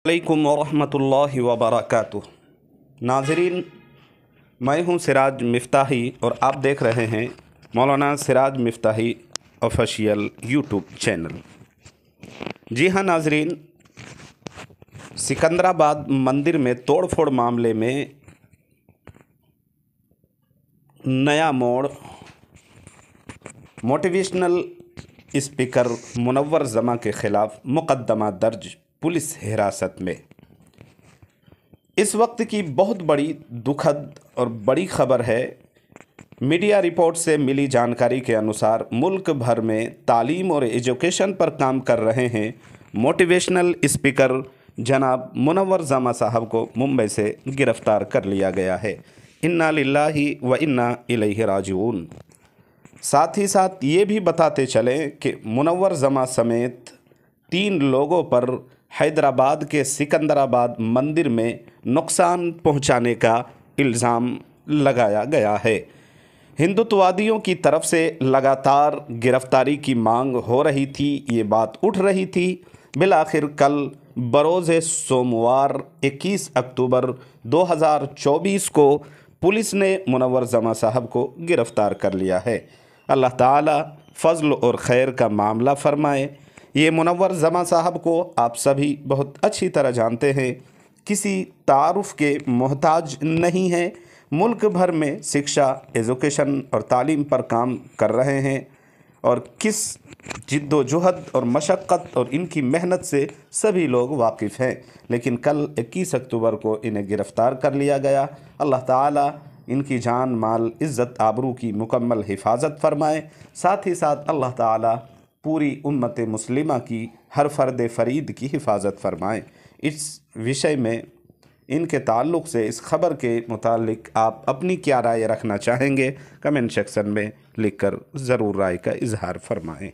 अलैकुम वरहमतुल्लाहि वबरकातुह। नाज़रीन, मैं हूं सिराज मिफ्ताही और आप देख रहे हैं मौलाना सिराज मिफ्ताही ऑफिशियल यूट्यूब चैनल। जी हाँ नाज़रीन, सिकंदराबाद मंदिर में तोड़फोड़ मामले में नया मोड़। मोटिवेशनल स्पीकर मुनव्वर जमा के ख़िलाफ़ मुकदमा दर्ज, पुलिस हिरासत में। इस वक्त की बहुत बड़ी दुखद और बड़ी खबर है। मीडिया रिपोर्ट से मिली जानकारी के अनुसार मुल्क भर में तालीम और एजुकेशन पर काम कर रहे हैं मोटिवेशनल स्पीकर जनाब मुनव्वर जमा साहब को मुंबई से गिरफ़्तार कर लिया गया है। इन्ना लिल्लाहि व इन्ना इलैहि राजिऊन। साथ ही साथ ये भी बताते चलें कि मुनव्वर जमा समेत 3 लोगों पर हैदराबाद के सिकंदराबाद मंदिर में नुकसान पहुंचाने का इल्ज़ाम लगाया गया है। हिंदुत्ववादियों की तरफ से लगातार गिरफ्तारी की मांग हो रही थी, ये बात उठ रही थी। बिलाखिर कल बरोज़ सोमवार 21 अक्टूबर 2024 को पुलिस ने मुनव्वर जमा साहब को गिरफ़्तार कर लिया है। अल्लाह ताला फ़ज़ल और ख़ैर का मामला फ़रमाए। ये मुनव्वर जमा साहब को आप सभी बहुत अच्छी तरह जानते हैं, किसी तारुफ़ के मोहताज नहीं हैं। मुल्क भर में शिक्षा, एजुकेशन और तालीम पर काम कर रहे हैं और किस जिद्दोजहद और मशक्क़त और इनकी मेहनत से सभी लोग वाकिफ़ हैं। लेकिन कल 21 अक्टूबर को इन्हें गिरफ़्तार कर लिया गया। अल्लाह ताला इनकी जान, माल, इज़्ज़त, आबरू की मुकम्मल हिफाजत फ़रमाए। साथ ही साथ अल्लाह ताला पूरी उम्मत मुस्लिमा की हर फ़र्द फ़रीद की हिफाजत फ़रमाएँ। इस विषय में, इनके ताल्लुक़ से, इस ख़बर के मुतालिक आप अपनी क्या राय रखना चाहेंगे, कमेंट सेक्शन में लिखकर ज़रूर राय का इज़हार फ़रमाएँ।